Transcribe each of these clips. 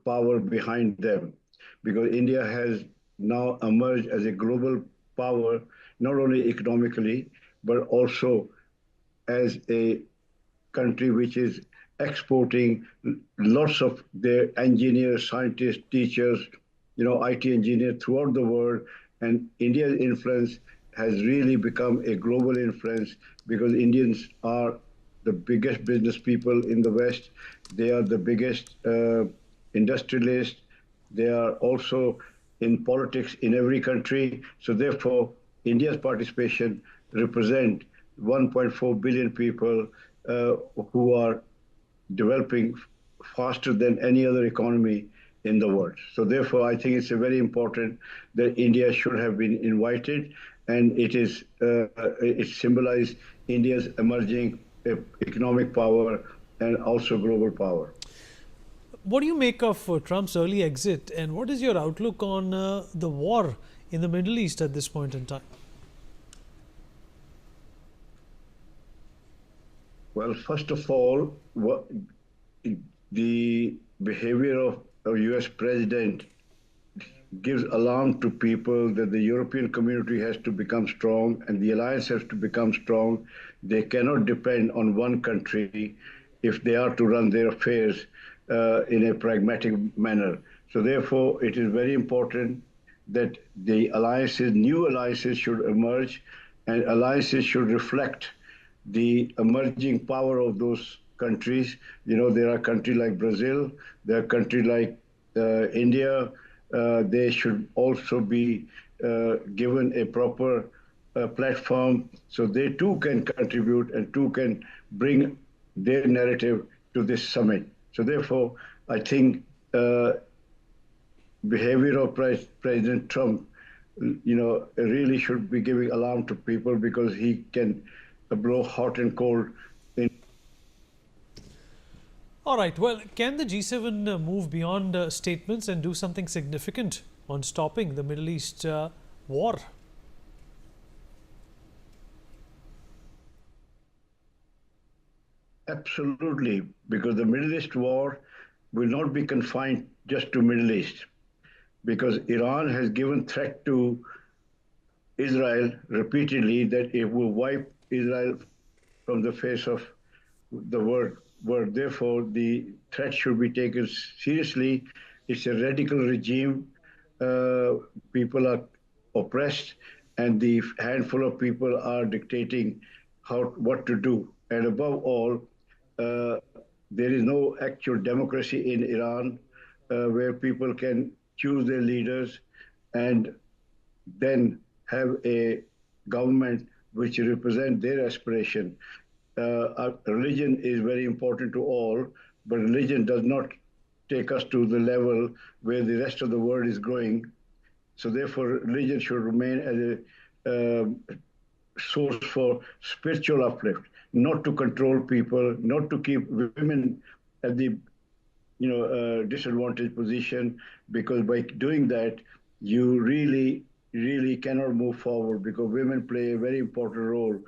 power behind them, because India has now emerged as a global power, not only economically, but also as a country which is exporting lots of their engineers, scientists, teachers, IT engineers throughout the world. And India's influence has really become a global influence because Indians are the biggest business people in the West. They are the biggest industrialists. They are also in politics in every country. So therefore, India's participation represent 1.4 billion people who are developing faster than any other economy in the world. So therefore, I think it's very important that India should have been invited, and it symbolizes India's emerging economic power and also global power. What do you make of Trump's early exit, and what is your outlook on the war in the Middle East at this point in time? Well, first of all, the behavior of a US president gives alarm to people that the European community has to become strong and the alliance has to become strong. They cannot depend on one country if they are to run their affairs in a pragmatic manner. So therefore, it is very important that the alliances, new alliances should emerge, and alliances should reflect the emerging power of those countries. There are countries like Brazil, there are countries like India. They should also be given a proper platform so they too can contribute and too can bring their narrative to this summit. So therefore, I think behavior of President Trump, really should be giving alarm to people because he can blow hot and cold. All right. Well, can the G7 move beyond statements and do something significant on stopping the Middle East war? Absolutely, because the Middle East war will not be confined just to Middle East, because Iran has given threat to Israel repeatedly that it will wipe Israel from the face of the world. Therefore, the threat should be taken seriously. It's a radical regime. People are oppressed, and the handful of people are dictating what to do. And above all, there is no actual democracy in Iran where people can choose their leaders and then have a government which represent their aspiration. Religion is very important to all, but religion does not take us to the level where the rest of the world is going. So therefore, religion should remain as a source for spiritual uplift, not to control people, not to keep women at the disadvantaged position, because by doing that, you really cannot move forward, because women play a very important role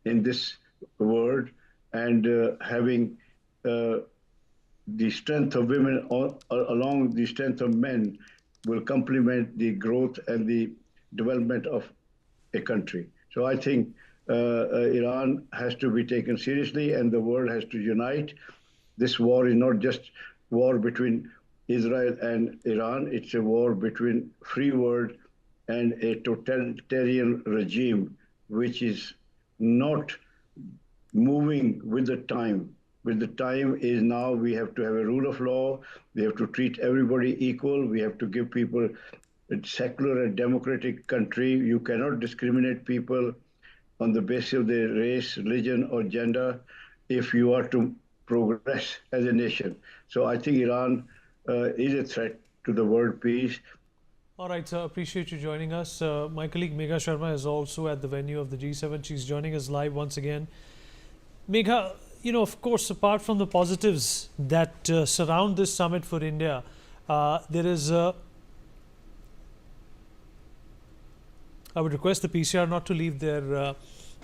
in this world, and having the strength of women along the strength of men will complement the growth and the development of a country. So I think Iran has to be taken seriously, and the world has to unite. This war is not just war between Israel and Iran. It's a war between free world and a totalitarian regime, which is not moving with the time. With the time is now we have to have a rule of law. We have to treat everybody equal. We have to give people a secular and democratic country. You cannot discriminate people on the basis of their race, religion, or gender if you are to progress as a nation. So I think Iran is a threat to the world peace. All right, sir. Appreciate you joining us. My colleague Megha Sharma is also at the venue of the G7. She's joining us live once again. Megha, of course, apart from the positives that surround this summit for India, there is I would request the PCR not to leave their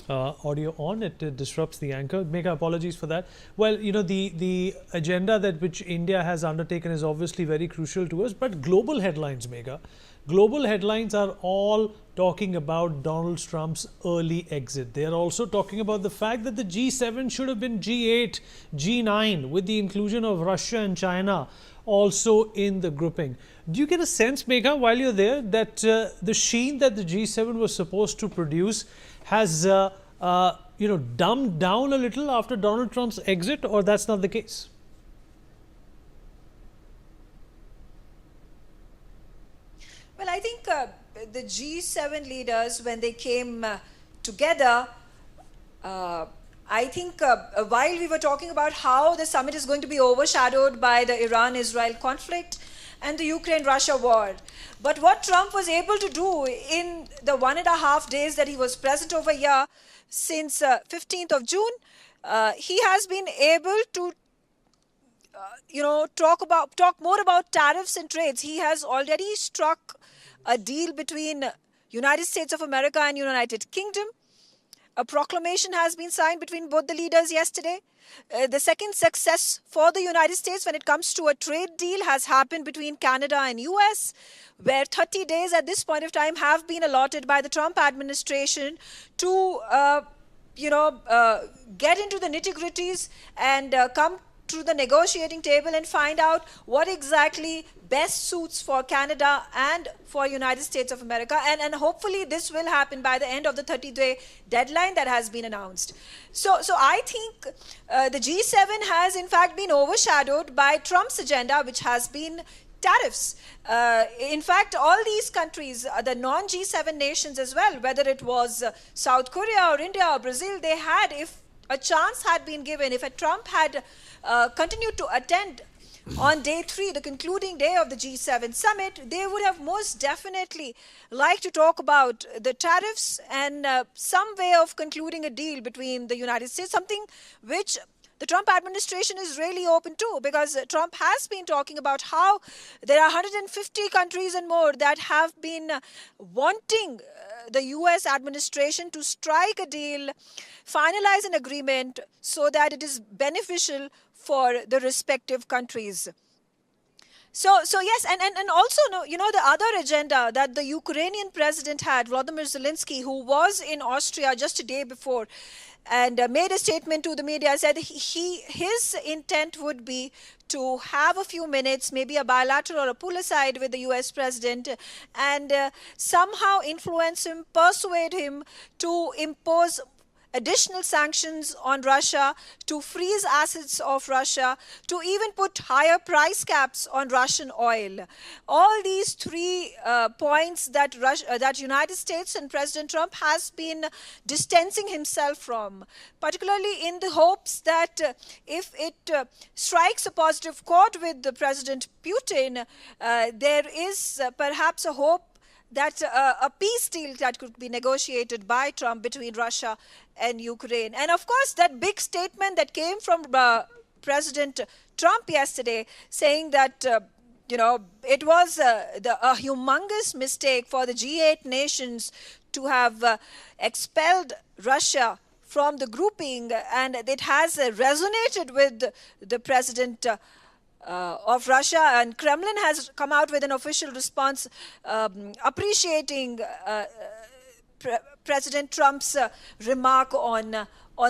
audio on. It disrupts the anchor. Make our apologies for that. Well, the agenda that which India has undertaken is obviously very crucial to us, but global headlines, Megha. Global headlines are all talking about Donald Trump's early exit. They are also talking about the fact that the G7 should have been G8, G9, with the inclusion of Russia and China also in the grouping. Do you get a sense, Megha, while you're there, that the sheen that the G7 was supposed to produce has dumbed down a little after Donald Trump's exit, or that's not the case? Well, I think the G7 leaders, when they came together, I think while we were talking about how the summit is going to be overshadowed by the Iran-Israel conflict and the Ukraine-Russia war, but what Trump was able to do in the 1.5 days that he was present over here since 15th of June, he has been able to talk more about tariffs and trades. He has already struck a deal between United States of America and United Kingdom. A proclamation has been signed between both the leaders yesterday. The second success for the United States when it comes to a trade deal has happened between Canada and US, where 30 days at this point of time have been allotted by the Trump administration to get into the nitty-gritties and come to the negotiating table and find out what exactly best suits for Canada and for United States of America. And hopefully this will happen by the end of the 30-day deadline that has been announced. So I think the G7 has in fact been overshadowed by Trump's agenda, which has been tariffs. In fact, all these countries, the non-G7 nations as well, whether it was South Korea or India or Brazil, they had, if a chance had been given, if Trump had continued to attend on day 3, the concluding day of the G7 summit, they would have most definitely liked to talk about the tariffs and some way of concluding a deal between the United States, something which the Trump administration is really open to, because Trump has been talking about how there are 150 countries and more that have been wanting the US administration to strike a deal, finalize an agreement so that it is beneficial for the respective countries. So yes, and also, the other agenda that the Ukrainian president had, Volodymyr Zelensky, who was in Austria just a day before, and made a statement to the media, said his intent would be to have a few minutes, maybe a bilateral or a pull aside with the US president, and somehow influence him, persuade him to impose additional sanctions on Russia, to freeze assets of Russia, to even put higher price caps on Russian oil. All these 3 points that that United States and President Trump has been distancing himself from, particularly in the hopes that if it strikes a positive chord with the President Putin, there is perhaps a hope that a peace deal that could be negotiated by Trump between Russia and Ukraine. And of course, that big statement that came from President Trump yesterday, saying that it was a humongous mistake for the G8 nations to have expelled Russia from the grouping, and it has resonated with the president of Russia, and Kremlin has come out with an official response appreciating President Trump's remark on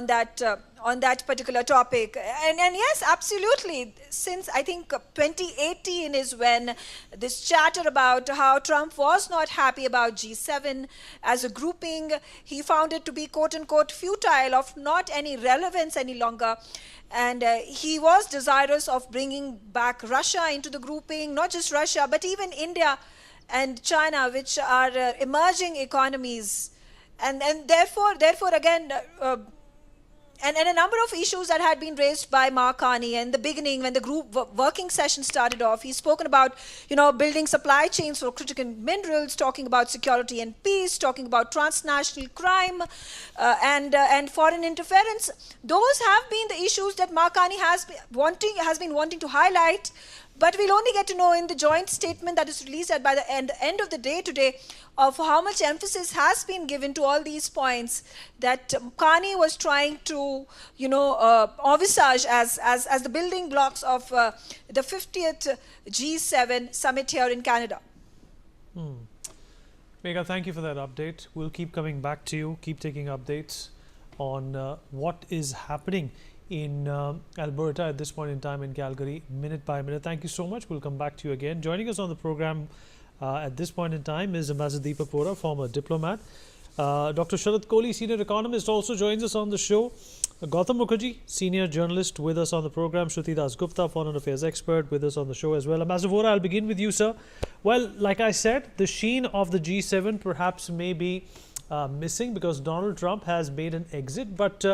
that particular topic. And yes, absolutely. Since I think 2018 is when this chatter about how Trump was not happy about G7 as a grouping, he found it to be quote unquote futile, of not any relevance any longer. And he was desirous of bringing back Russia into the grouping, not just Russia, but even India and China, which are emerging economies. And therefore again, and a number of issues that had been raised by Mark Carney in the beginning when the group working session started off. He's spoken about, building supply chains for critical minerals, talking about security and peace, talking about transnational crime and foreign interference. Those have been the issues that Mark Carney has been wanting to highlight. But we'll only get to know in the joint statement that is released by the end of the day today of how much emphasis has been given to all these points that Carney was trying to, envisage as the building blocks of the 50th G7 summit here in Canada. Megha, thank you for that update. We'll keep coming back to you, keep taking updates on what is happening in Alberta at this point in time, in Calgary, minute by minute. Thank you so much. We'll come back to you again. Joining us on the program at this point in time is Ambassador Deepak Vohra, former diplomat. Dr. Sharad Kohli, senior economist, also joins us on the show. Gautam Mukherjee, senior journalist, with us on the program. Shruti Das Gupta, foreign affairs expert, with us on the show as well. Ambassador Vohra, I'll begin with you, sir. Well, like I said, the sheen of the G7 perhaps may be missing because Donald Trump has made an exit, but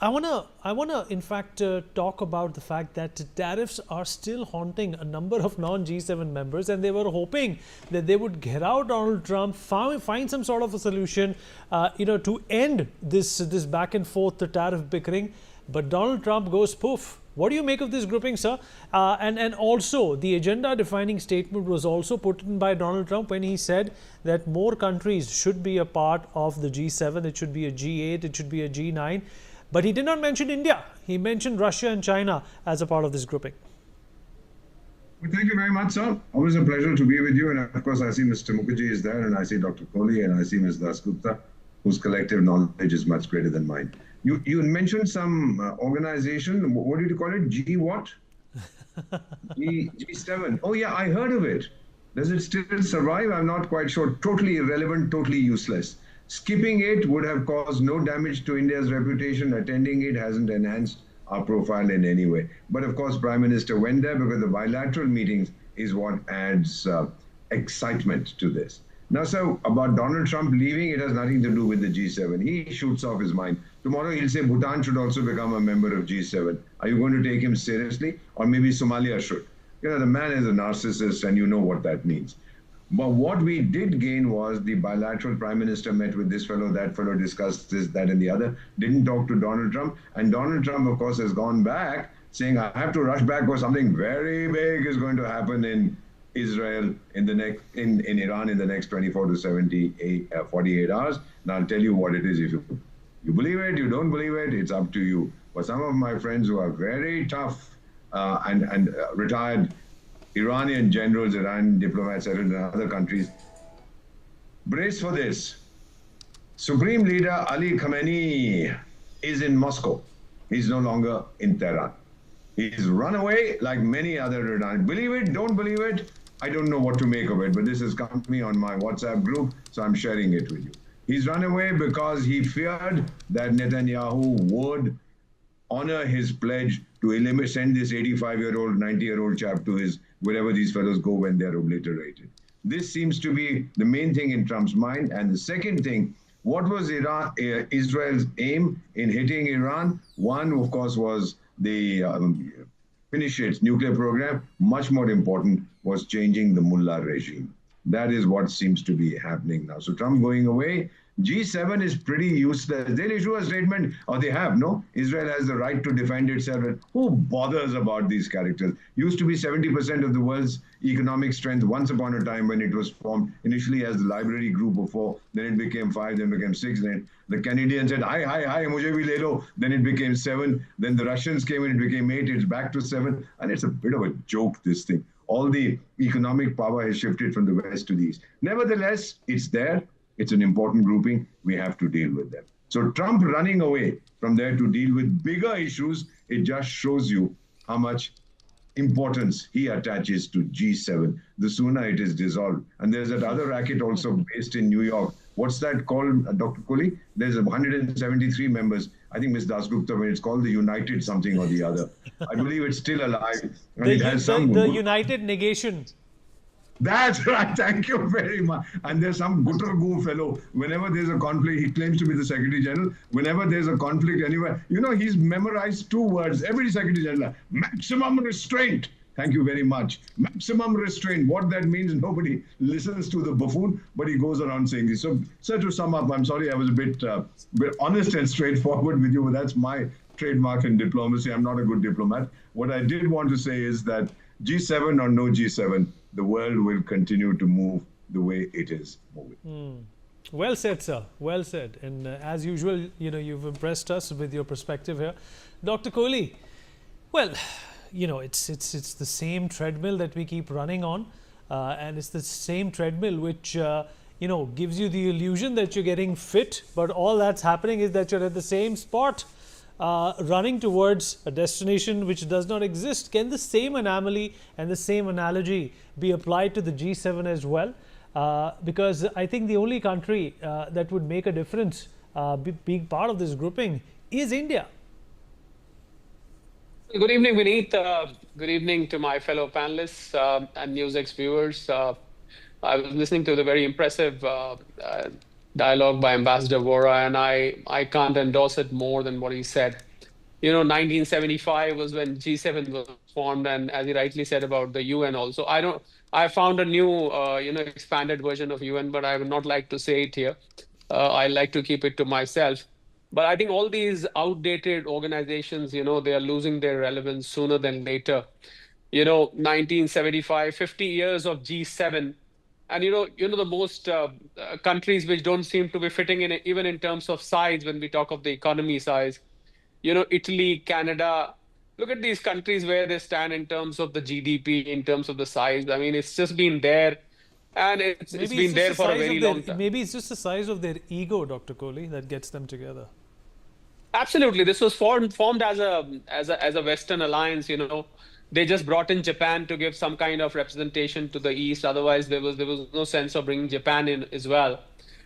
I wanna in fact talk about the fact that tariffs are still haunting a number of non-G7 members, and they were hoping that they would get out Donald Trump, find some sort of a solution, to end this back and forth, the tariff bickering. But Donald Trump goes poof. What do you make of this grouping, sir? And also, the agenda-defining statement was also put in by Donald Trump when he said that more countries should be a part of the G7. It should be a G8, it should be a G9. But he did not mention India. He mentioned Russia and China as a part of this grouping. Well, thank you very much, sir. Always a pleasure to be with you. And of course, I see Mr. Mukherjee is there, and I see Dr. Kohli, and I see Ms. Das Gupta, whose collective knowledge is much greater than mine. You mentioned some organization. What did you call it? G what? G7. Oh, yeah, I heard of it. Does it still survive? I'm not quite sure. Totally irrelevant, totally useless. Skipping it would have caused no damage to India's reputation. Attending it hasn't enhanced our profile in any way. But of course, Prime Minister went there because the bilateral meetings is what adds excitement to this. Now, so about Donald Trump leaving, it has nothing to do with the G7. He shoots off his mind. Tomorrow he'll say Bhutan should also become a member of G7. Are you going to take him seriously? Or maybe Somalia should. The man is a narcissist, and you know what that means. But what we did gain was the bilateral. Prime Minister met with this fellow, that fellow, discussed this, that, and the other, didn't talk to Donald Trump. And Donald Trump, of course, has gone back saying, I have to rush back because something very big is going to happen in Israel in Iran in the next 24 to 48 hours. And I'll tell you what it is. If you believe it, you don't believe it, it's up to you. But some of my friends who are very tough and retired Iranian generals, Iranian diplomats settled in other countries, brace for this. Supreme Leader Ali Khamenei is in Moscow. He's no longer in Tehran. He's run away like many other Iranians. Believe it, don't believe it, I don't know what to make of it, but this has come to me on my WhatsApp group, so I'm sharing it with you. He's run away because he feared that Netanyahu would honor his pledge to send this 85-year-old, 90-year-old chap to his wherever these fellows go when they're obliterated. This seems to be the main thing in Trump's mind. And the second thing, what was Israel's aim in hitting Iran? One, of course, was the finish its nuclear program. Much more important was changing the mullah regime. That is what seems to be happening now. So Trump going away, G7 is pretty useless. They'll issue a statement, or they have, no? Israel has the right to defend itself. Who bothers about these characters? Used to be 70% of the world's economic strength once upon a time when it was formed, initially as the library group of 4, then it became 5, then became 6, then the Canadians said, hi, mujhe bhi le lo, then it became 7, then the Russians came in, it became 8, it's back to 7, and it's a bit of a joke, this thing. All the economic power has shifted from the West to the East. Nevertheless, it's there. It's an important grouping. We have to deal with them. So Trump running away from there to deal with bigger issues, it just shows you how much importance he attaches to G7. The sooner it is dissolved. And there's that other racket also based in New York. What's that called, Dr. Kohli? There's 173 members. I think Ms. Das Gupta, it's called the United something or the other. I believe it's still alive. And it has some the United Negation. That's right. Thank you very much. And there's some Guttergoo fellow. Whenever there's a conflict, he claims to be the Secretary General. Whenever there's a conflict anywhere, he's memorized 2 words. Every Secretary General, maximum restraint. Thank you very much. Maximum restraint. What that means, nobody listens to the buffoon, but he goes around saying this. So to sum up, I'm sorry I was a bit honest and straightforward with you, but that's my trademark in diplomacy. I'm not a good diplomat. What I did want to say is that G7 or no G7, the world will continue to move the way it is moving. Well said, sir. Well said. And as usual, you've impressed us with your perspective here. Dr. Kohli, well, it's the same treadmill that we keep running on. And it's the same treadmill which, gives you the illusion that you're getting fit. But all that's happening is that you're at the same spot, running towards a destination which does not exist. Can the same anomaly and the same analogy be applied to the G7 as well? Because I think the only country that would make a difference being part of this grouping is India. Good evening, Vineet. Good evening to my fellow panelists and NewsX viewers. I was listening to the very impressive dialogue by Ambassador Vora, and I can't endorse it more than what he said. 1975 was when G7 was formed, and as he rightly said about the UN also. I found a new, expanded version of UN, but I would not like to say it here. I like to keep it to myself. But I think all these outdated organizations, they are losing their relevance sooner than later. 1975, 50 years of G7. And, the most countries which don't seem to be fitting in, even in terms of size, when we talk of the economy size, Italy, Canada, look at these countries where they stand in terms of the GDP, in terms of the size. I mean, it's just been there. And it's been there for a very long time. Maybe it's just the size of their ego, Dr. Kohli, that gets them together. Absolutely. This was formed as a Western alliance, They just brought in Japan to give some kind of representation to the East. Otherwise, there was no sense of bringing Japan in as well.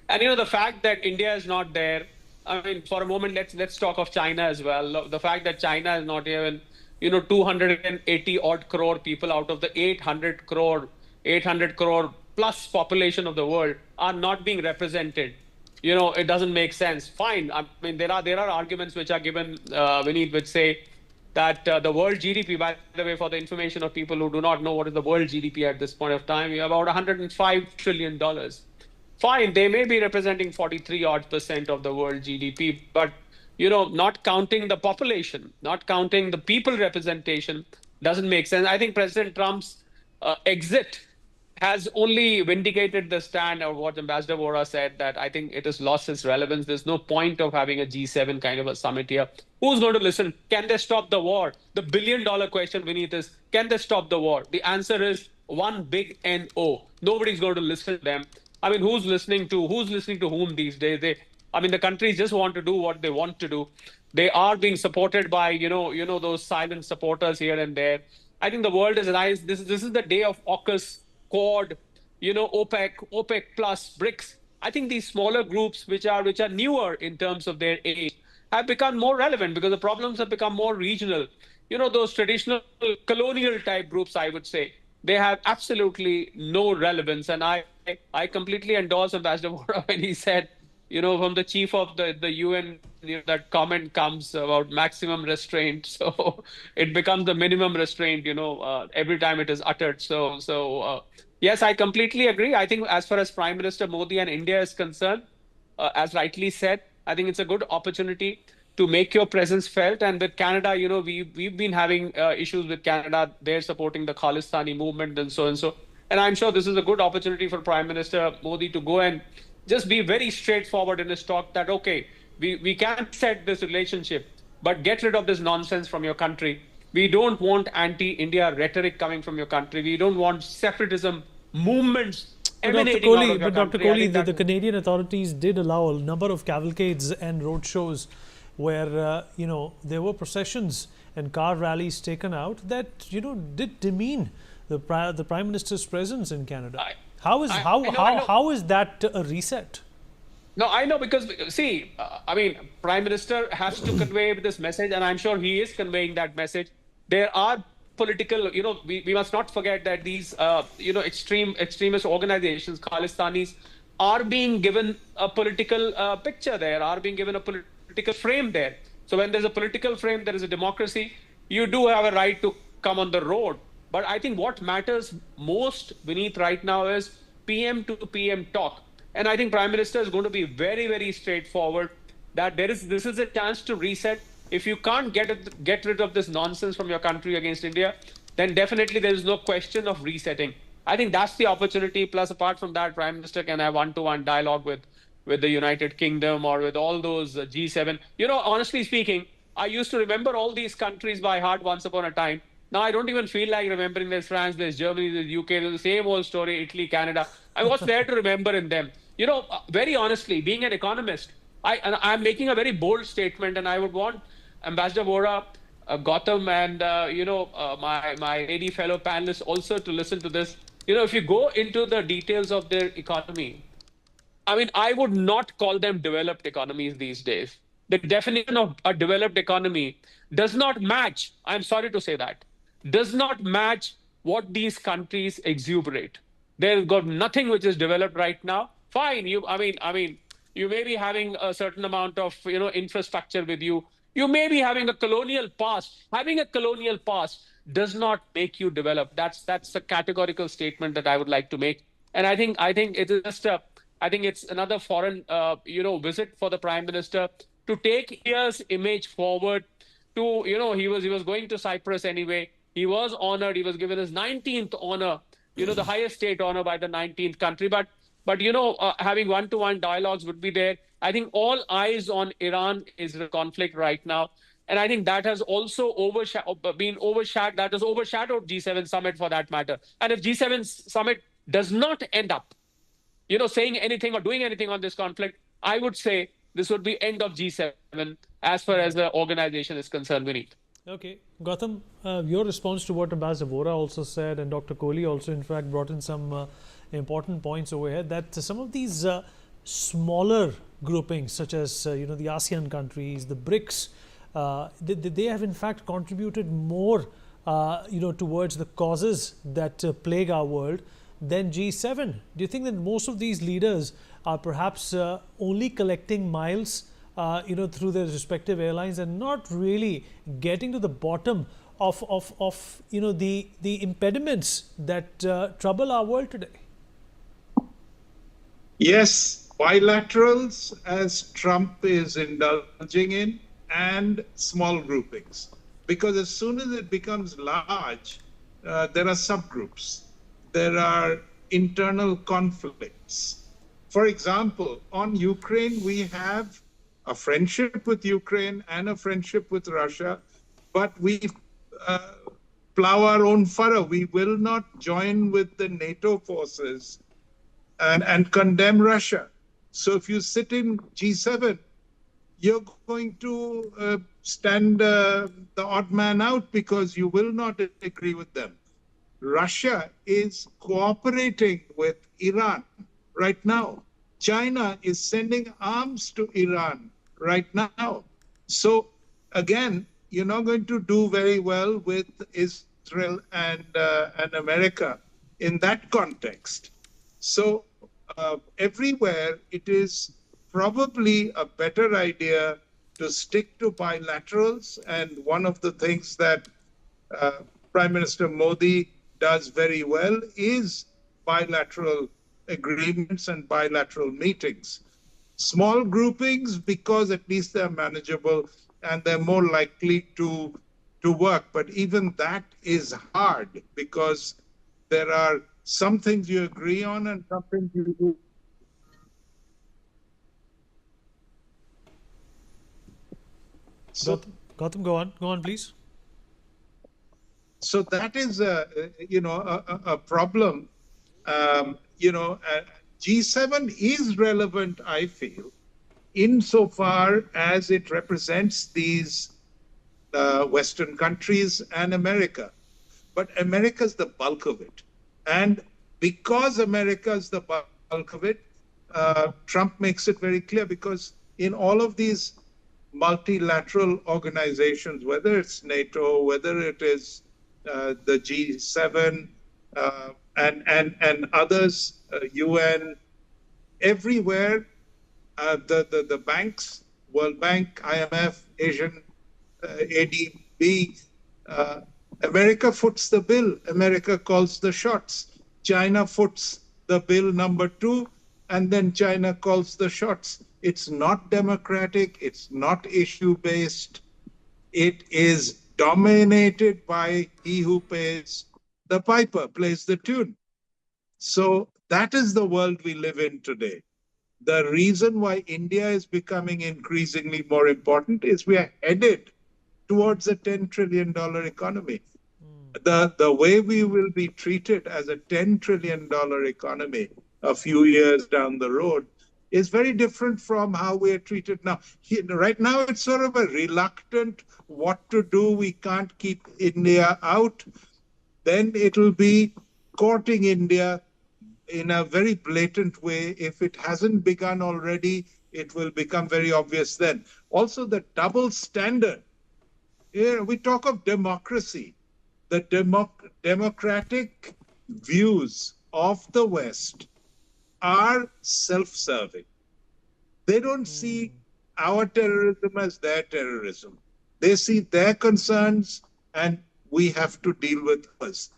And, the fact that India is not there, I mean, for a moment, let's talk of China as well. The fact that China is not even, 280 odd crore people out of the 800 crore plus population of the world are not being represented. It doesn't make sense. Fine. I mean, there are arguments which are given, Vineet, which say that the world GDP, by the way, for the information of people who do not know what is the world GDP at this point of time, we have about $105 trillion. Fine, they may be representing 43 odd % of the world GDP, but, not counting the population, not counting the people representation doesn't make sense. I think President Trump's exit has only vindicated the stand of what Ambassador Vora said, that I think it has lost its relevance. There's no point of having a G7 kind of a summit here. Who's going to listen? Can they stop the war? The billion-dollar question, Vineet, is, can they stop the war? The answer is one big NO. Nobody's going to listen to them. I mean, who's listening to whom these days? The countries just want to do what they want to do. They are being supported by, those silent supporters here and there. I think the world is nice. This is the day of AUKUS, Quad, OPEC plus, BRICS. I think these smaller groups, which are newer in terms of their age, have become more relevant because the problems have become more regional. Those traditional colonial type groups, I would say, they have absolutely no relevance. And I completely endorse Ambassador Vora when he said, from the chief of the UN, that comment comes about maximum restraint. So it becomes the minimum restraint, every time it is uttered. So yes, I completely agree. I think as far as Prime Minister Modi and India is concerned, as rightly said, I think it's a good opportunity to make your presence felt. And with Canada, we've been having issues with Canada. They're supporting the Khalistani movement and so and so. And I'm sure this is a good opportunity for Prime Minister Modi to go and just be very straightforward in his talk that, okay, we can set this relationship, but get rid of this nonsense from your country. We don't want anti-India rhetoric coming from your country. We don't want separatism movements emanating out of your country. Dr. Kohli, the Canadian authorities did allow a number of cavalcades and road shows where, there were processions and car rallies taken out that, did demean the Prime Minister's presence in Canada. How is that a reset? No, I know, because see, Prime Minister has to convey this message, and I'm sure he is conveying that message. There are political, we must not forget that these, extremist organizations, Khalistanis, are being given a political picture there, are being given a political frame there. So when there's a political frame, there is a democracy. You do have a right to come on the road. But I think what matters most, Vineet, right now is PM to PM talk. And I think Prime Minister is going to be very, very straightforward that this is a chance to reset. if you can't get rid of this nonsense from your country against India, then definitely there is no question of resetting. I think that's the opportunity. Plus, apart from that, Prime Minister can have one-to-one dialogue with the United Kingdom or with all those G7. Honestly speaking, I used to remember all these countries by heart once upon a time. Now I don't even feel like remembering. There's France, there's Germany, there's UK, there's the same old story, Italy, Canada. I mean, what's there to remember in them? Very honestly, being an economist, I'm making a very bold statement, and I would want Ambassador Vora, Gautam, and my lady fellow panelists also to listen to this. If you go into the details of their economy, I mean, I would not call them developed economies these days. The definition of a developed economy does not match, I'm sorry to say that, does not match what these countries exuberate. They've got nothing which is developed right now. Fine, you may be having a certain amount of infrastructure with you. You may be having a colonial past. Having a colonial past does not make you develop. That's a categorical statement that I would like to make. And I think it is just I think it's another foreign visit for the Prime Minister to take India's image forward. He was going to Cyprus anyway. He was honored. He was given his 19th honor, the highest state honor by the 19th country. But having one-to-one dialogues would be there. I think all eyes on Iran is the conflict right now. And I think that has also overshadowed G7 summit for that matter. And if G7 summit does not end up, saying anything or doing anything on this conflict, I would say this would be end of G7 as far as the organization is concerned, Vineet. Okay. Gautam, your response to what Ambassador Vora also said, and Dr. Kohli also in fact brought in some important points over here, that some of these smaller groupings such as the ASEAN countries, the BRICS, they have in fact contributed more towards the causes that plague our world than G7. Do you think that most of these leaders are perhaps only collecting miles through their respective airlines and not really getting to the bottom of the impediments that trouble our world today? Yes, bilaterals, as Trump is indulging in, and small groupings. Because as soon as it becomes large, there are subgroups. There are internal conflicts. For example, on Ukraine, we have a friendship with Ukraine and a friendship with Russia, but we plow our own furrow. We will not join with the NATO forces and condemn Russia. So if you sit in G7, you're going to stand the odd man out because you will not agree with them. Russia is cooperating with Iran right now. China is sending arms to Iran right now. So again, you're not going to do very well with Israel and America in that context. So everywhere it is probably a better idea to stick to bilaterals. And one of the things that Prime Minister Modi does very well is bilateral agreements and bilateral meetings. Small groupings, because at least they're manageable and they're more likely to work. But even that is hard because there are some things you agree on and some things you do. So, Gautam, go on, please. So that is a problem. G7 is relevant, I feel, insofar as it represents these Western countries and America. But America's the bulk of it. And because America's the bulk of it, Trump makes it very clear, because in all of these multilateral organizations, whether it's NATO, whether it is the G7 and others, UN, everywhere, the banks, World Bank, IMF, Asian, ADB, America foots the bill. America calls the shots. China foots the bill number 2, and then China calls the shots. It's not democratic. It's not issue-based. It is dominated by he who pays the piper, plays the tune. So that is the world we live in today. The reason why India is becoming increasingly more important is we are headed towards a $10 trillion economy. The way we will be treated as a $10 trillion economy a few years down the road is very different from how we are treated now. Right now, it's sort of a reluctant what to do. We can't keep India out. Then it'll be courting India in a very blatant way. If it hasn't begun already, it will become very obvious then. Also, the double standard. We talk of democracy. The democratic views of the West are self-serving. They don't see our terrorism as their terrorism. They see their concerns, and we have to deal with us.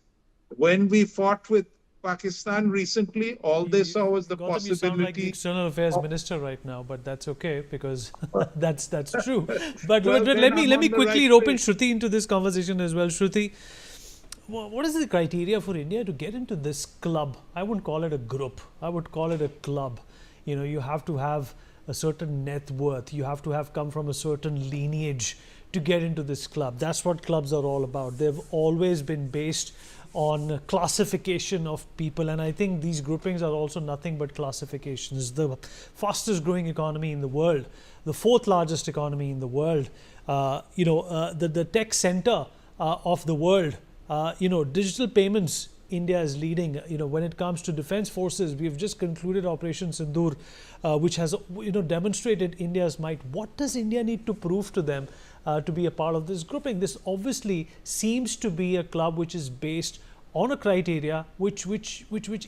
When we fought with Pakistan recently, all they saw was the Gautam, you sound like the possibility. External Affairs Minister right now, but that's okay because that's true. But, Well, but then let I'm me on the quickly right rope in place. Shruti into this conversation as well. Shruti, what is the criteria for India to get into this club? I wouldn't call it a group. I would call it a club. You know, you have to have a certain net worth. You have to have come from a certain lineage to get into this club. That's what clubs are all about. They've always been based on classification of people, and I think these groupings are also nothing but classifications. The fastest growing economy in the world, the fourth largest economy in the world, the tech center of the world, digital payments, India is leading. When it comes to defense forces, we've just concluded Operation Sindoor, which has demonstrated India's might. What does India need to prove to them to be a part of this grouping? This obviously seems to be a club which is based on a criteria which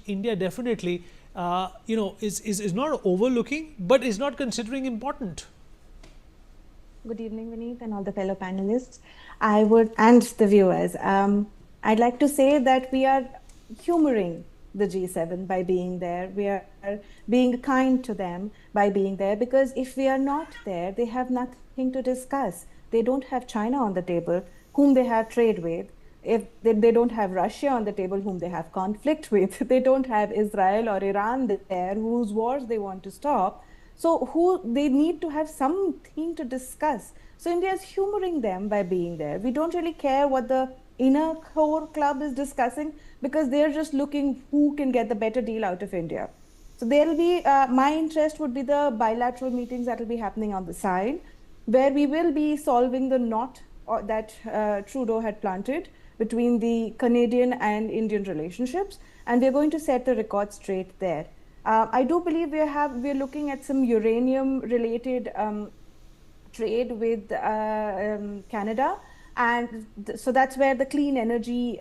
India definitely is not overlooking but is not considering important. Good evening, Vineet, and all the fellow panelists. And the viewers. I'd like to say that we are humoring the G7 by being there. We are being kind to them by being there, because if we are not there, they have nothing to discuss. They don't have China on the table, whom they have trade with. If they don't have Russia on the table, whom they have conflict with. They don't have Israel or Iran there, whose wars they want to stop. So they need to have something to discuss. So India is humoring them by being there. We don't really care what the inner core club is discussing, because they're just looking who can get the better deal out of India. So there'll be, my interest would be the bilateral meetings that will be happening on the side, where we will be solving the knot that Trudeau had planted between the Canadian and Indian relationships, and we're going to set the record straight there. I do believe we're looking at some uranium-related trade with Canada, and so that's where the clean energy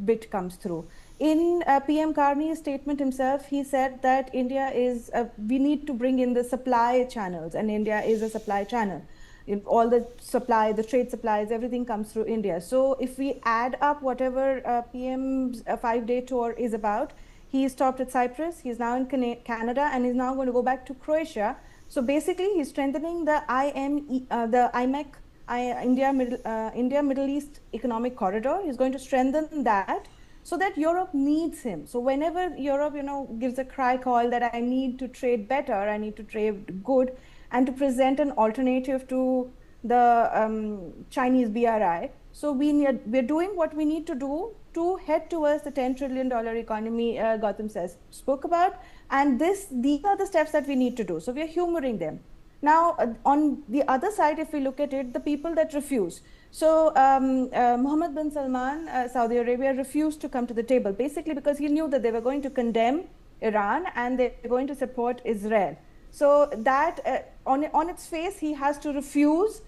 bit comes through. In PM Carney's statement himself, he said that India is, we need to bring in the supply channels, and India is a supply channel. In all the supply, the trade supplies, everything comes through India. So if we add up whatever PM's 5-day tour is about, he stopped at Cyprus, he's now in Canada, and he's now going to go back to Croatia. So basically, he's strengthening the IMEC, India Middle East Economic Corridor. He's going to strengthen that so that Europe needs him. So whenever Europe, gives a cry call that I need to trade better, I need to trade good, and to present an alternative to the Chinese BRI. So we're doing what we need to do to head towards the $10 trillion economy Gautam spoke about. And these are the steps that we need to do. So we are humoring them. Now, on the other side, if we look at it, the people that refuse. So Mohammed bin Salman, Saudi Arabia, refused to come to the table, basically because he knew that they were going to condemn Iran and they were going to support Israel. So that on its face, he has to refuse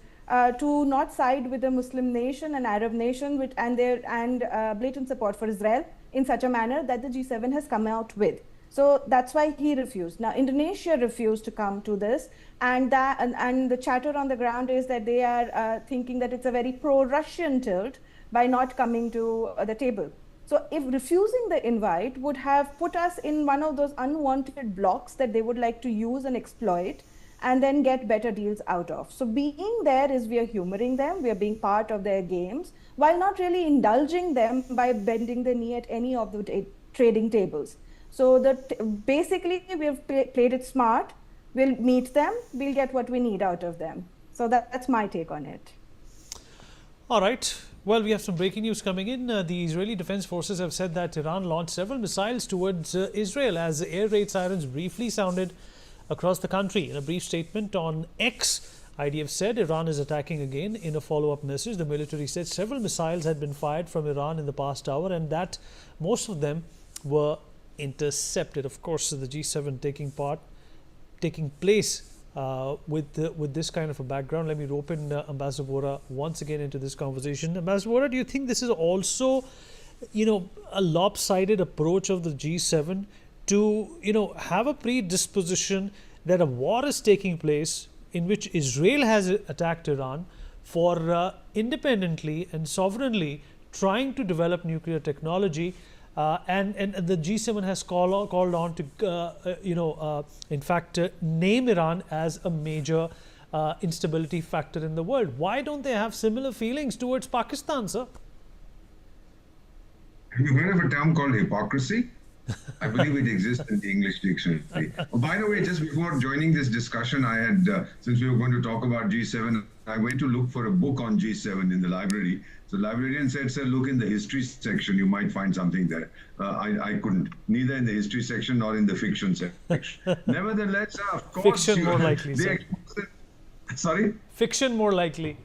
to not side with a Muslim nation, an Arab nation, and blatant support for Israel in such a manner that the G7 has come out with. So that's why he refused. Now, Indonesia refused to come to this, and the chatter on the ground is that they are thinking that it's a very pro-Russian tilt by not coming to the table. So if refusing the invite would have put us in one of those unwanted blocks that they would like to use and exploit, and then get better deals out of. So being there is we are humoring them, we are being part of their games, while not really indulging them by bending the knee at any of the trading tables. So basically we have played it smart. We'll meet them, we'll get what we need out of them. So that's my take on it. All right. Well, we have some breaking news coming in. The Israeli Defense Forces have said that Iran launched several missiles towards Israel as air raid sirens briefly sounded across the country. In a brief statement on X, IDF said Iran is attacking again. In a follow-up message, the military said several missiles had been fired from Iran in the past hour and that most of them were intercepted. Of course, the G7 taking place with this kind of a background. Let me rope in Ambassador Vora once again into this conversation. Ambassador Vora, do you think this is also, a lopsided approach of the G7 to, have a predisposition that a war is taking place in which Israel has attacked Iran for independently and sovereignly trying to develop nuclear technology? And the G7 has called on to, in fact, name Iran as a major instability factor in the world. Why don't they have similar feelings towards Pakistan, sir? Have you heard of a term called hypocrisy? I believe it exists in the English dictionary. Oh, by the way, just before joining this discussion, I had, since we were going to talk about G7, I went to look for a book on G7 in the library. So the librarian said, sir, look in the history section, you might find something there. I couldn't, neither in the history section nor in the fiction section. Nevertheless, of course, fiction more likely, sir. Sorry? Fiction more likely.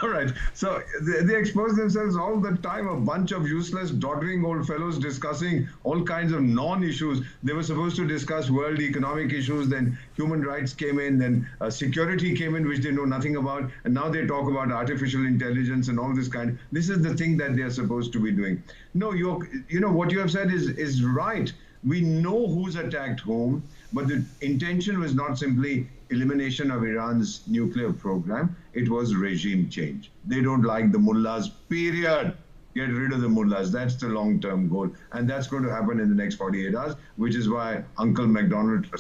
All right. So they expose themselves all the time, a bunch of useless, doddering old fellows discussing all kinds of non-issues. They were supposed to discuss world economic issues, then human rights came in, then security came in, which they know nothing about, and now they talk about artificial intelligence and all this kind. This is the thing that they are supposed to be doing. No, what you have said is right. We know who's attacked whom, but the intention was not simply elimination of Iran's nuclear program. It was regime change. They don't like the mullahs, period. Get rid of the mullahs. That's the long-term goal. And that's going to happen in the next 48 hours, which is why Uncle Donald Trump,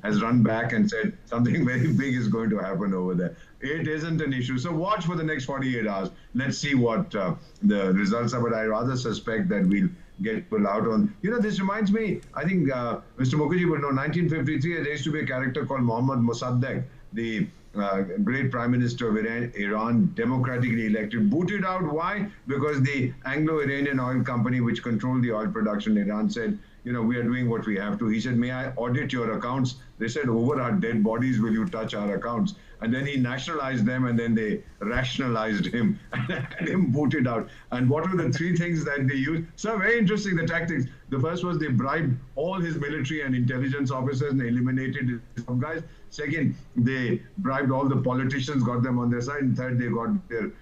has run back and said something very big is going to happen over there. It isn't an issue. So watch for the next 48 hours. Let's see what the results are. But I rather suspect that we'll get pulled out on. This reminds me, I think Mr. Mukherjee would know, 1953, there used to be a character called Mohammad Mossadegh, the great Prime Minister of Iran, democratically elected, booted out. Why? Because the Anglo-Iranian oil company, which controlled the oil production in Iran, said, we are doing what we have to. He said, may I audit your accounts? They said, over our dead bodies will you touch our accounts? And then he nationalized them, and then they rationalized him and had him booted out. And what were the three things that they used? So very interesting, the tactics. The first was they bribed all his military and intelligence officers and eliminated his guys. Second, they bribed all the politicians, got them on their side. And third, they got their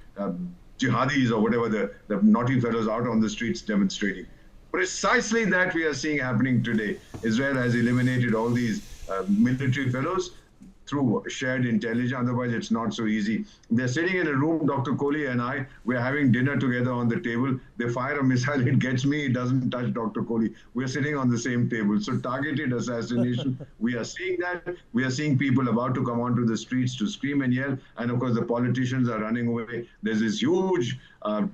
jihadis or whatever, the naughty fellows out on the streets demonstrating. Precisely that we are seeing happening today. Israel has eliminated all these military fellows through shared intelligence. Otherwise, it's not so easy. They're sitting in a room, Dr. Kohli and I, we're having dinner together on the table. They fire a missile, it gets me, it doesn't touch Dr. Kohli. We're sitting on the same table. So targeted assassination, we are seeing that. We are seeing people about to come onto the streets to scream and yell. And of course, the politicians are running away. There's this huge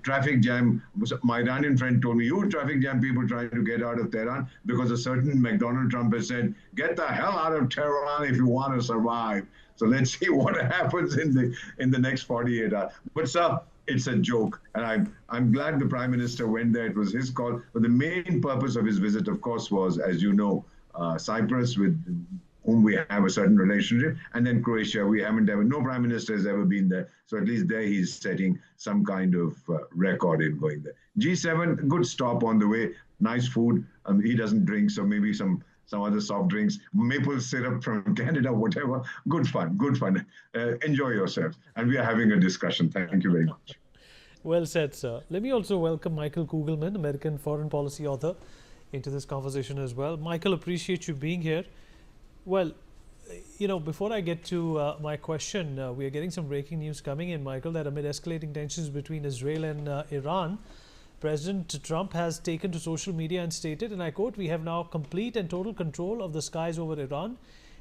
traffic jam. My Iranian friend told me, huge traffic jam, people trying to get out of Tehran because a certain Donald Trump has said, get the hell out of Tehran if you want to survive. So let's see what happens in the next 48 hours. But sir, it's a joke. And I'm glad the Prime Minister went there. It was his call. But the main purpose of his visit, of course, was, as you know, Cyprus, with whom we have a certain relationship, and then Croatia. No Prime Minister has ever been there. So at least there he's setting some kind of record in going there. G7, good stop on the way. Nice food. He doesn't drink, so maybe some other soft drinks, maple syrup from Canada, whatever. Good fun. Enjoy yourselves. And we are having a discussion. Thank you very much. Well said, sir. Let me also welcome Michael Kugelman, American foreign policy author, into this conversation as well. Michael, appreciate you being here. Well, before I get to my question, we are getting some breaking news coming in, Michael, that amid escalating tensions between Israel and Iran, President Trump has taken to social media and stated, and I quote, "We have now complete and total control of the skies over Iran.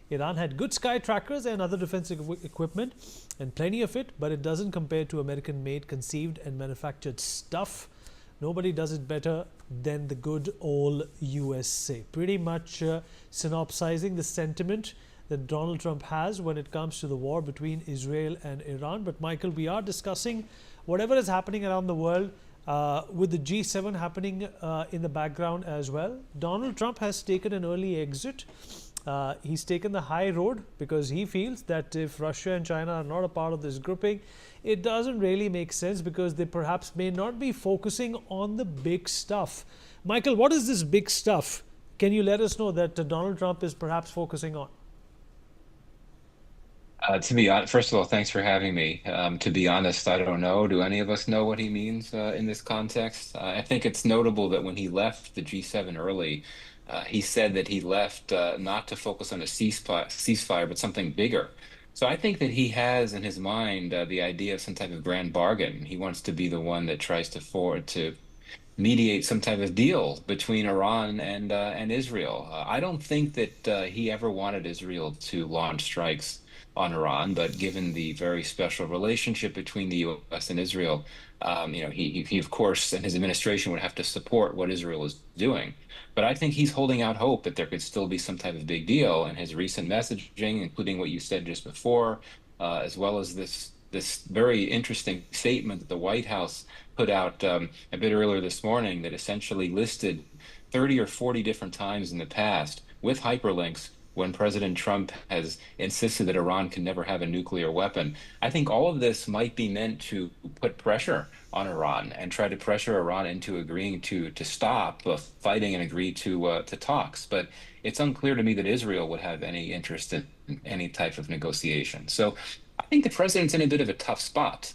Iran had good sky trackers and other defensive equipment, and plenty of it, but it doesn't compare to American-made, conceived and manufactured stuff. Nobody does it better than the good old USA." Pretty much synopsizing the sentiment that Donald Trump has when it comes to the war between Israel and Iran. But Michael, we are discussing whatever is happening around the world with the G7 happening in the background as well. Donald Trump has taken an early exit. He's taken the high road because he feels that if Russia and China are not a part of this grouping, it doesn't really make sense because they perhaps may not be focusing on the big stuff. Michael, what is this big stuff? Can you let us know that Donald Trump is perhaps focusing on? To be honest, first of all, thanks for having me. To be honest, I don't know. Do any of us know what he means in this context? I think it's notable that when he left the G7 early, he said that he left not to focus on a ceasefire, but something bigger. So I think that he has in his mind the idea of some type of grand bargain. He wants to be the one that tries to mediate some type of deal between Iran and Israel. I don't think that he ever wanted Israel to launch strikes on Iran, but given the very special relationship between the U.S. and Israel, he of course and his administration would have to support what Israel is doing. But I think he's holding out hope that there could still be some type of big deal. And his recent messaging, including what you said just before, as well as this very interesting statement that the White House put out a bit earlier this morning that essentially listed 30 or 40 different times in the past with hyperlinks when President Trump has insisted that Iran can never have a nuclear weapon. I think all of this might be meant to put pressure on Iran and try to pressure Iran into agreeing to stop fighting and agree to talks. But it's unclear to me that Israel would have any interest in any type of negotiation. So I think the president's in a bit of a tough spot,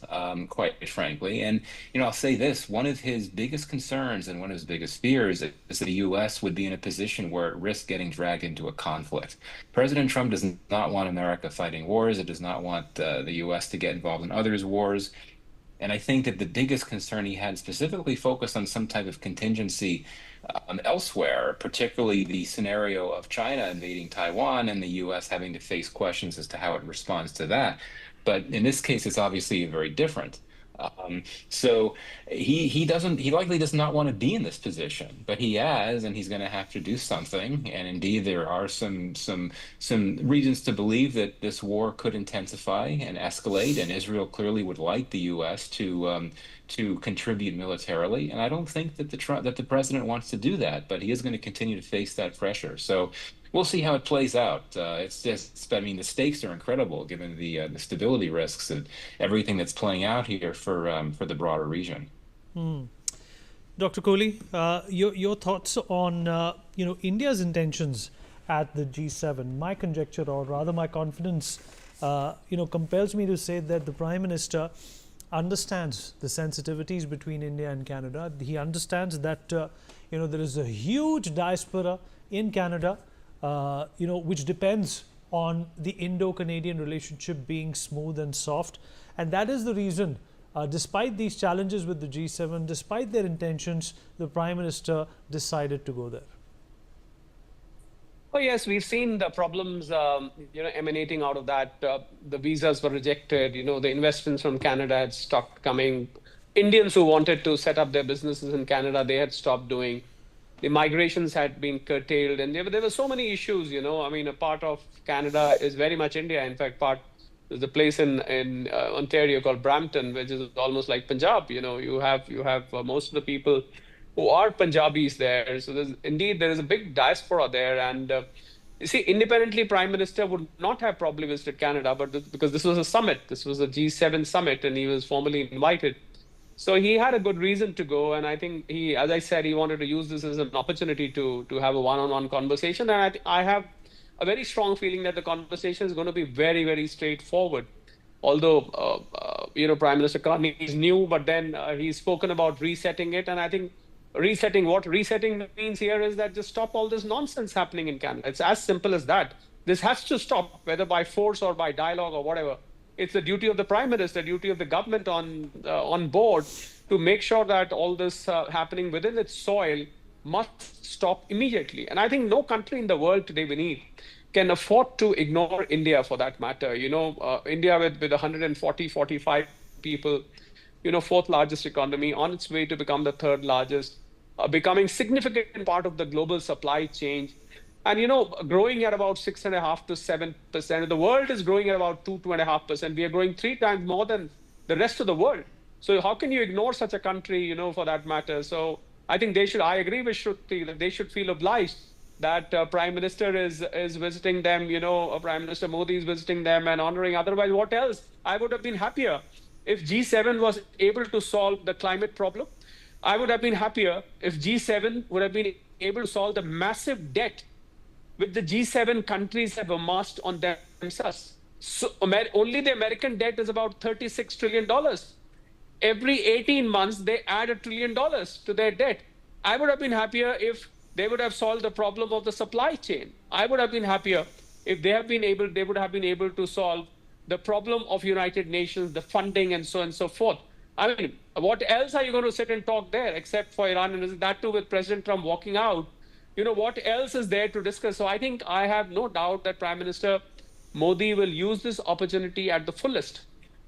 quite frankly. And, I'll say this, one of his biggest concerns and one of his biggest fears is that the U.S. would be in a position where it risks getting dragged into a conflict. President Trump does not want America fighting wars. It does not want the U.S. to get involved in others' wars. And I think that the biggest concern he had specifically focused on some type of contingency elsewhere, particularly the scenario of China invading Taiwan and the U.S. having to face questions as to how it responds to that. But in this case, it's obviously very different. So he likely does not want to be in this position, but he has, and he's going to have to do something. And indeed, there are some reasons to believe that this war could intensify and escalate. And Israel clearly would like the U.S. to contribute militarily. And I don't think that the president wants to do that, but he is going to continue to face that pressure. So we'll see how it plays out. The stakes are incredible given the stability risks and everything that's playing out here for the broader region. Dr. Kohli, your thoughts on India's intentions at the G7. My conjecture, or rather my confidence, compels me to say that the Prime Minister understands the sensitivities between India and Canada. He understands that there is a huge diaspora in Canada, which depends on the Indo-Canadian relationship being smooth and soft. And that is the reason, despite these challenges with the G7, despite their intentions, the Prime Minister decided to go there. Oh, yes, we've seen the problems, emanating out of that. The visas were rejected, the investments from Canada had stopped coming. Indians who wanted to set up their businesses in Canada, they had stopped doing. The migrations had been curtailed, and there were so many issues, a part of Canada is very much India. In fact, there's a place in Ontario called Brampton, which is almost like Punjab. You have most of the people who are Punjabis there. So there is a big diaspora there. And you see, independently, Prime Minister would not have probably visited Canada, but because this was a summit, this was a G7 summit, and he was formally invited. So he had a good reason to go. And I think as I said, he wanted to use this as an opportunity to have a one-on-one conversation. And I have a very strong feeling that the conversation is going to be very, very straightforward. Although, Prime Minister Carney is new, but then he's spoken about resetting it. And I think what resetting means here is that just stop all this nonsense happening in Canada. It's as simple as that. This has to stop, whether by force or by dialogue or whatever. It's the duty of the Prime Minister, duty of the government on board to make sure that all this happening within its soil must stop immediately. And I think no country in the world today, Vineet, can afford to ignore India for that matter. India with 140, 45 people, fourth largest economy, on its way to become the third largest, becoming significant part of the global supply chain. And, growing at about 6.5% to 7%. The world is growing at about 2.5%. We are growing 3 times more than the rest of the world. So how can you ignore such a country, for that matter? So I think I agree with Shruti, that they should feel obliged that Prime Minister is visiting them, Prime Minister Modi is visiting them and honoring. Otherwise, what else? I would have been happier if G7 was able to solve the climate problem. I would have been happier if G7 would have been able to solve the massive debt which the G7 countries have amassed on themselves. So only the American debt is about $36 trillion. Every 18 months, they add $1 trillion to their debt. I would have been happier if they would have solved the problem of the supply chain. I would have been happier if they would have been able to solve the problem of United Nations, the funding, and so on and so forth. I mean, what else are you going to sit and talk there except for Iran? And that too with President Trump walking out. What else is there to discuss? So I think I have no doubt that Prime Minister Modi will use this opportunity at the fullest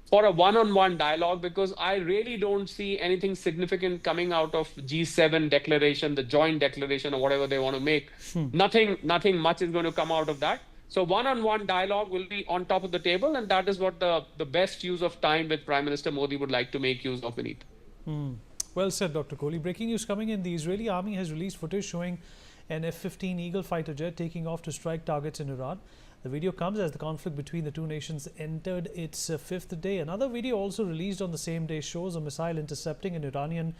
for a one-on-one dialogue, because I really don't see anything significant coming out of G7 declaration, the joint declaration, or whatever they want to make. Nothing much is going to come out of that. So one-on-one dialogue will be on top of the table, and that is what the best use of time with Prime Minister Modi would like to make use of, Vineet. Well said, Dr. Kohli. Breaking news coming in. The Israeli army has released footage showing an F-15 Eagle fighter jet taking off to strike targets in Iran. The video comes as the conflict between the two nations entered its 5th day. Another video also released on the same day shows a missile intercepting an Iranian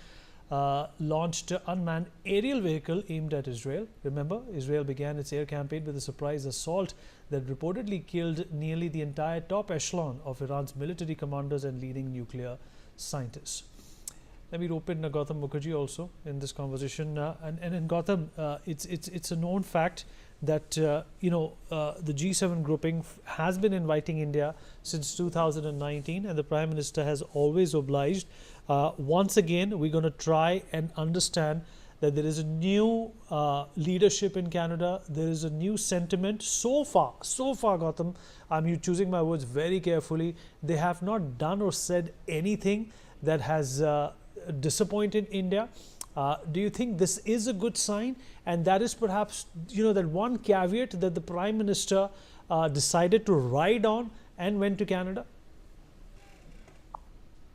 launched unmanned aerial vehicle aimed at Israel. Remember, Israel began its air campaign with a surprise assault that reportedly killed nearly the entire top echelon of Iran's military commanders and leading nuclear scientists. Let me rope in Gautam Mukherjee also in this conversation. And in Gautam, it's a known fact that the G7 grouping has been inviting India since 2019, and the Prime Minister has always obliged. Once again, we're going to try and understand that there is a new leadership in Canada. There is a new sentiment. So far, Gautam, I'm choosing my words very carefully. They have not done or said anything that has disappointed India. Do you think this is a good sign? And that is perhaps, that one caveat that the Prime Minister decided to ride on and went to Canada?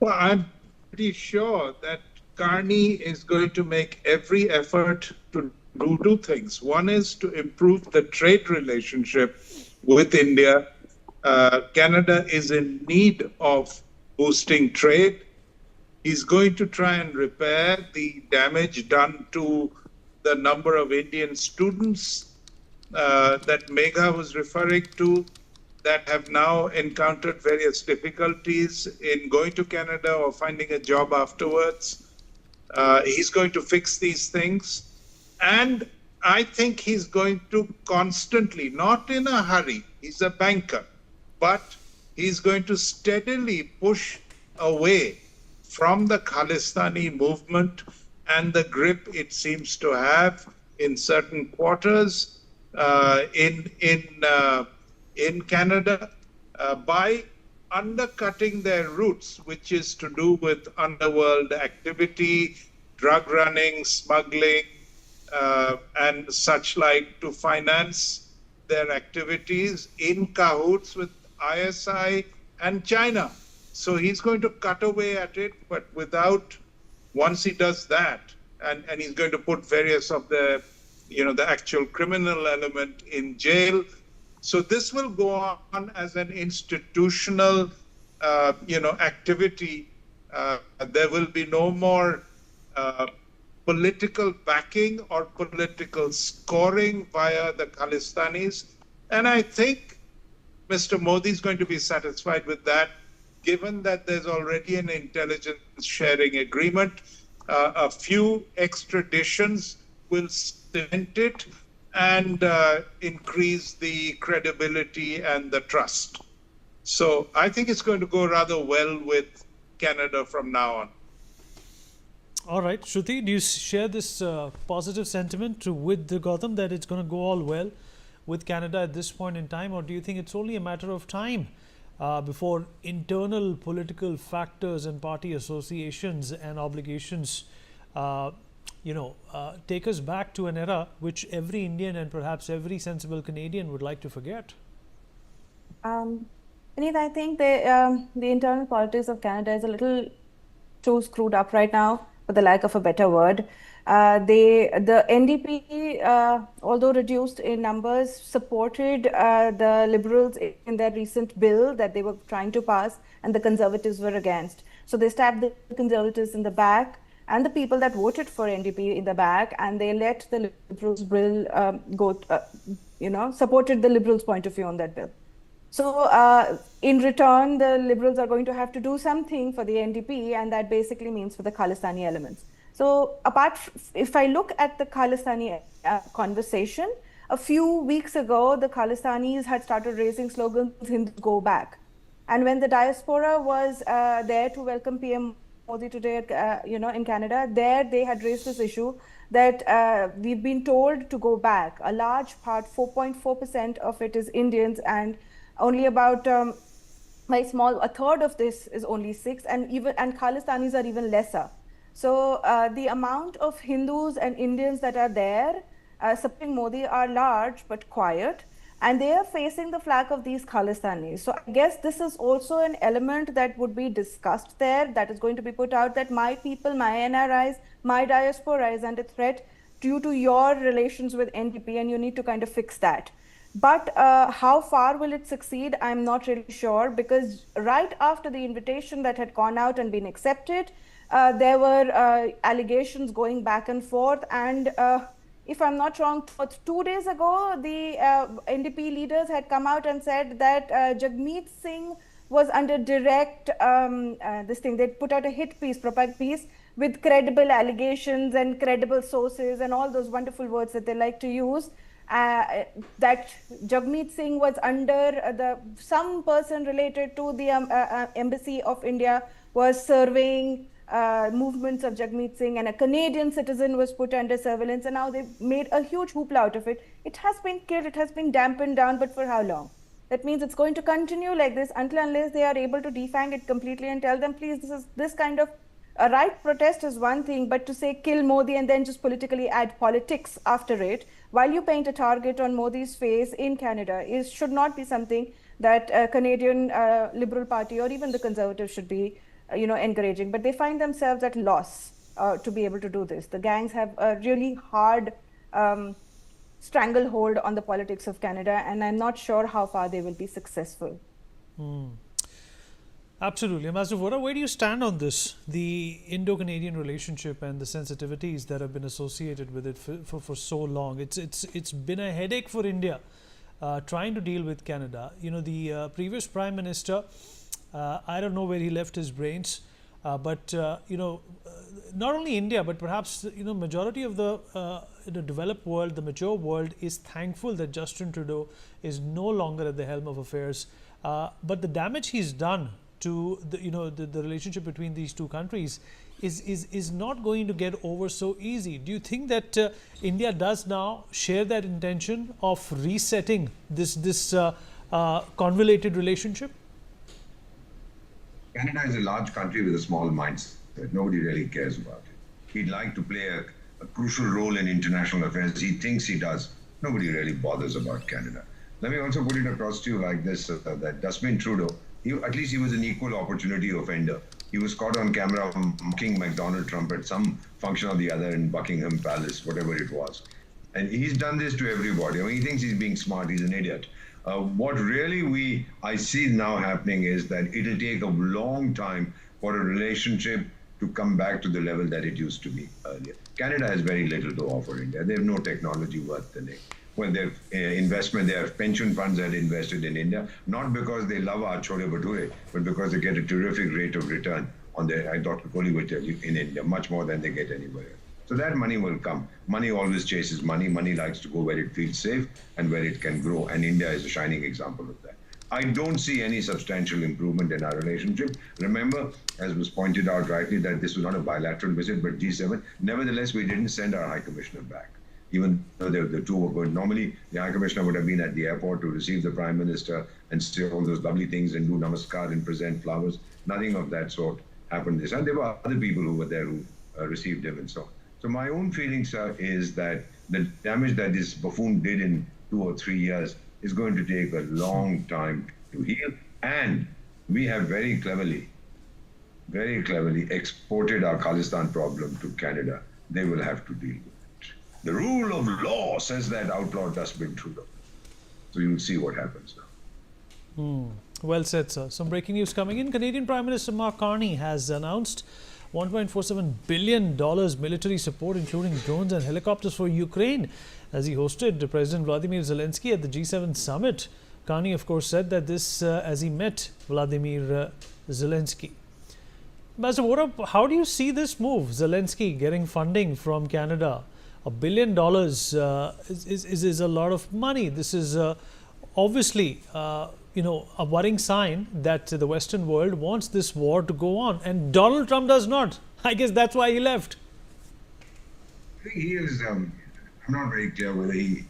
Well, I'm pretty sure that Carney is going to make every effort to do two things. One is to improve the trade relationship with India. Canada is in need of boosting trade. He's going to try and repair the damage done to the number of Indian students that Megha was referring to, that have now encountered various difficulties in going to Canada or finding a job afterwards. He's going to fix these things. And I think he's going to constantly, not in a hurry, he's a banker, but he's going to steadily push away from the Khalistani movement and the grip it seems to have in certain quarters in Canada by undercutting their roots, which is to do with underworld activity, drug running, smuggling, and such like, to finance their activities in cahoots with ISI and China. So he's going to cut away at it, but once he does that, and he's going to put various of the actual criminal element in jail. So this will go on as an institutional, activity. There will be no more political backing or political scoring via the Khalistanis. And I think Mr. Modi is going to be satisfied with that, given that there's already an intelligence sharing agreement. A few extraditions will cement it and increase the credibility and the trust. So I think it's going to go rather well with Canada from now on. All right, Shruti, do you share this positive sentiment with the Gautam that it's going to go all well with Canada at this point in time, or do you think it's only a matter of time before internal political factors and party associations and obligations, take us back to an era which every Indian and perhaps every sensible Canadian would like to forget? Vineet, I think the internal politics of Canada is a little too screwed up right now, for the lack of a better word. The NDP, although reduced in numbers, supported the Liberals in their recent bill that they were trying to pass, and the Conservatives were against. So they stabbed the Conservatives in the back and the people that voted for NDP in the back, and they let the Liberals bill supported the Liberals' point of view on that bill. So in return, the Liberals are going to have to do something for the NDP, and that basically means for the Khalistani elements. So if I look at the Khalistani conversation, a few weeks ago, the Khalistanis had started raising slogans, Hindus go back. And when the diaspora was there to welcome PM Modi today, in Canada, there they had raised this issue that we've been told to go back. A large part, 4.4% of it is Indians, and only about very small, a third of this is only 6%, and Khalistanis are even lesser. So the amount of Hindus and Indians that are there supporting Modi are large but quiet, and they are facing the flag of these Khalistanis. So I guess this is also an element that would be discussed there, that is going to be put out, that my people, my NRIs, my diaspora is under threat due to your relations with NDP, and you need to kind of fix that. But how far will it succeed? I'm not really sure, because right after the invitation that had gone out and been accepted, there were allegations going back and forth. And if I'm not wrong, 2 days ago, the NDP leaders had come out and said that Jagmeet Singh was under direct they'd put out a hit piece, propaganda piece, with credible allegations and credible sources and all those wonderful words that they like to use. That Jagmeet Singh was under some person related to the Embassy of India was surveying movements of Jagmeet Singh, and a Canadian citizen was put under surveillance, and now they've made a huge hoopla out of it. It has been killed, it has been dampened down, but for how long? That means it's going to continue like this unless they are able to defang it completely and tell them, please, this kind of a right protest is one thing, but to say kill Modi and then just politically add politics after it, while you paint a target on Modi's face in Canada, should not be something that a Canadian Liberal Party or even the Conservatives should be encouraging. But they find themselves at loss to be able to do this. The gangs have a really hard stranglehold on the politics of Canada, and I'm not sure how far they will be successful. Absolutely. Ambassador Vora, where do you stand on this? The Indo-Canadian relationship and the sensitivities that have been associated with it for so long. It's been a headache for India trying to deal with Canada. The previous Prime Minister, I don't know where he left his brains, but not only India, but perhaps majority of the developed world, the mature world, is thankful that Justin Trudeau is no longer at the helm of affairs. But the damage he's done to the relationship between these two countries is not going to get over so easy. Do you think that India does now share that intention of resetting this convoluted relationship? Canada is a large country with a small mindset. Nobody really cares about it. He'd like to play a crucial role in international affairs. He thinks he does. Nobody really bothers about Canada. Let me also put it across to you like this, that Justin Trudeau, at least he was an equal opportunity offender. He was caught on camera mocking Donald Trump at some function or the other in Buckingham Palace, whatever it was. And he's done this to everybody. I mean, he thinks he's being smart. He's an idiot. What really I see now happening is that it'll take a long time for a relationship to come back to the level that it used to be earlier. Canada has very little to offer India. They have no technology worth the name. Well, their investment, their pension funds had invested in India, not because they love our chole bhature, but because they get a terrific rate of return on their, Dr. Kohli will tell you, in India, much more than they get anywhere else. So that money will come. Money always chases money. Money likes to go where it feels safe and where it can grow. And India is a shining example of that. I don't see any substantial improvement in our relationship. Remember, as was pointed out rightly, that this was not a bilateral visit, but G7. Nevertheless, we didn't send our High Commissioner back, even though the two were good. Normally, the High Commissioner would have been at the airport to receive the Prime Minister and say all those lovely things and do namaskar and present flowers. Nothing of that sort happened this time. There were other people who were there who received him and so on. So my own feeling, sir, is that the damage that this buffoon did in 2 or 3 years is going to take a long time to heal. And we have very cleverly exported our Khalistan problem to Canada. They will have to deal with it. The rule of law says that outlaw dustbin Trudeau. So you'll see what happens now. Well said, sir. Some breaking news coming in. Canadian Prime Minister Mark Carney has announced $1.47 billion military support, including drones and helicopters for Ukraine, as he hosted President Vladimir Zelensky at the G7 summit. Carney, of course, said that this as he met Vladimir Zelensky. Ambassador Vora, how do you see this move? Zelensky getting funding from Canada. $1 billion is a lot of money. This is obviously a worrying sign that the Western world wants this war to go on, and Donald Trump does not. I guess that's why he left. I think he is. I'm not very clear whether he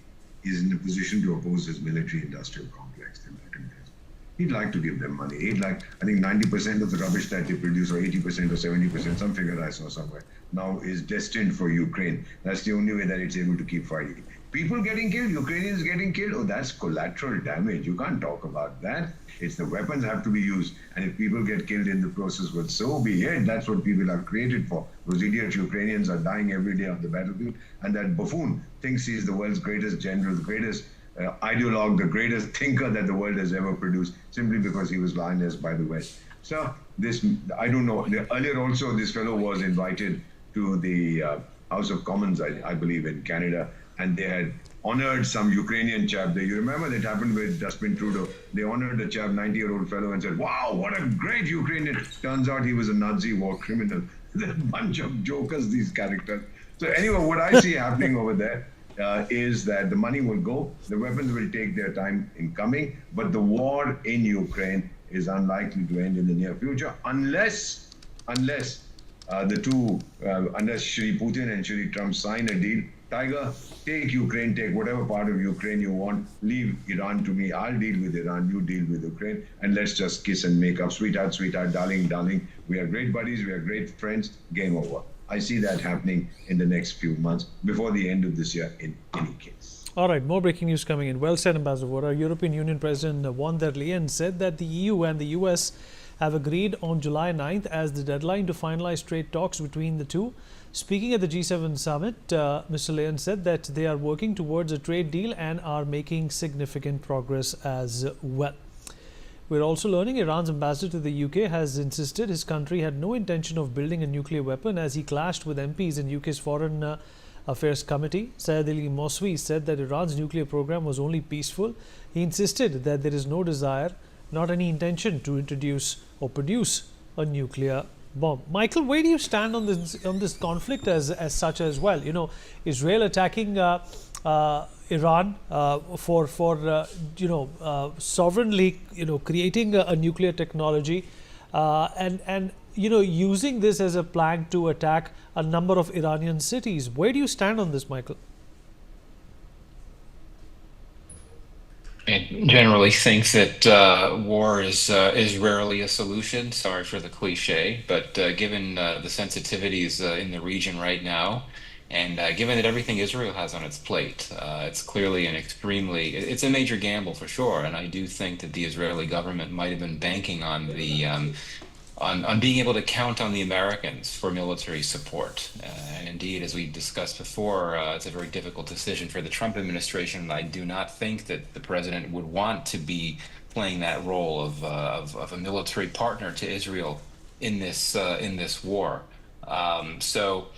is in a position to oppose his military-industrial complex. The American president. He'd like to give them money. I think 90% of the rubbish that they produce, or 80% or 70%, some figure I saw somewhere, now is destined for Ukraine. That's the only way that it's able to keep fighting. People getting killed, Ukrainians getting killed, oh, that's collateral damage. You can't talk about that. It's the weapons have to be used. And if people get killed in the process, well, so be it. That's what people are created for. Those idiot Ukrainians are dying every day on the battlefield. And that buffoon thinks he's the world's greatest general, the greatest ideologue, the greatest thinker that the world has ever produced, simply because he was lionized by the West. So this, I don't know. Earlier also, this fellow was invited to the House of Commons, I believe, in Canada. And they had honored some Ukrainian chap there. You remember that happened with Dustbin Trudeau. They honored a chap, 90-year-old fellow, and said, wow, what a great Ukrainian. Turns out he was a Nazi war criminal. They're a bunch of jokers, these characters. So anyway, what I see happening over there is that the money will go, the weapons will take their time in coming, but the war in Ukraine is unlikely to end in the near future unless Shri Putin and Shri Trump sign a deal. Tiger, take Ukraine, take whatever part of Ukraine you want, leave Iran to me, I'll deal with Iran, you deal with Ukraine, and let's just kiss and make up. Sweetheart, sweetheart, darling, darling, we are great buddies, we are great friends, game over. I see that happening in the next few months, before the end of this year in any case. All right, more breaking news coming in. Well said, Ambassador Vora. European Union President von der Leyen said that the EU and the US have agreed on July 9th as the deadline to finalize trade talks between the two. Speaking at the G7 summit, Mr. Leyen said that they are working towards a trade deal and are making significant progress as well. We're also learning Iran's ambassador to the UK has insisted his country had no intention of building a nuclear weapon as he clashed with MPs in UK's Foreign Affairs Committee. Syed Ali Moswi said that Iran's nuclear program was only peaceful. He insisted that there is no desire, not any intention to introduce or produce a nuclear bomb. Michael, where do you stand on this conflict as such as well? You know, Israel attacking Iran for sovereignly creating a nuclear technology and using this as a plank to attack a number of Iranian cities. Where do you stand on this, Michael? I generally think that war is rarely a solution. Sorry for the cliche, but given the sensitivities in the region right now, and given that everything Israel has on its plate, it's clearly it's a major gamble for sure. And I do think that the Israeli government might have been banking on the on being able to count on the Americans for military support. And indeed, as we discussed before, it's a very difficult decision for the Trump administration. I do not think that the president would want to be playing that role of a military partner to Israel in this war. So,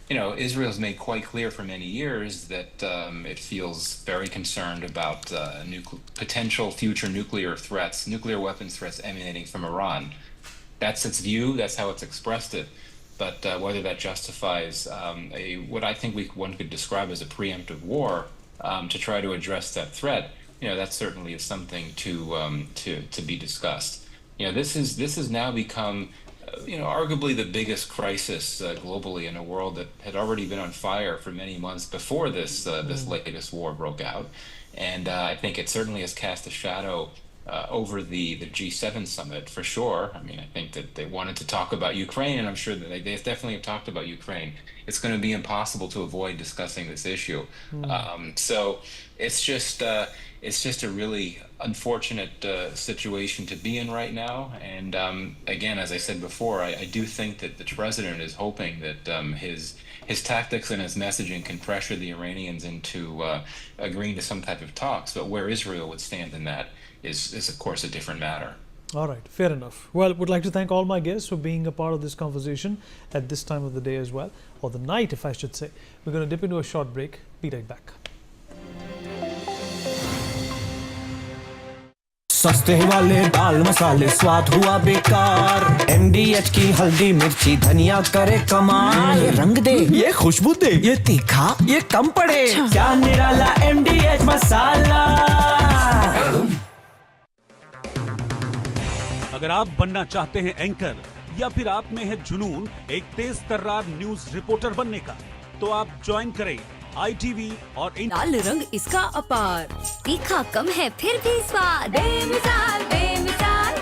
Israel's made quite clear for many years that it feels very concerned about potential future nuclear weapons threats emanating from Iran. That's its view. That's how it's expressed it. But whether that justifies what I think one could describe as a preemptive war to try to address that threat that certainly is something to be discussed. This has now become arguably the biggest crisis globally in a world that had already been on fire for many months before this latest war broke out. And I think it certainly has cast a shadow over the G7 summit for sure. I mean, I think that they wanted to talk about Ukraine, and I'm sure that they definitely have talked about Ukraine. It's going to be impossible to avoid discussing this issue. So it's just a really unfortunate situation to be in right now. And again, as I said before, I do think that the president is hoping that his tactics and his messaging can pressure the Iranians into agreeing to some type of talks. But where Israel would stand in that is of course a different matter. All right, fair enough. Well, would like to thank all my guests for being a part of this conversation at this time of the day as well, or the night, if I should say. We're going to dip into a short break. Be right back. सस्ते वाले दाल मसाले स्वाद हुआ बेकार MDH की हल्दी मिर्ची धनिया करे कमाल ये रंग दे ये खुशबू दे ये तीखा ये कम पड़े क्या निराला MDH मसाला। अगर आप बनना चाहते हैं एंकर या फिर आप में है जुनून एक तेज तर्रार न्यूज रिपोर्टर बनने का, तो आप ज्वाइन करें ITV और लाल रंग इसका अपार, तीखा कम है फिर भी स्वाद, बेमिसाल बेमिसाल।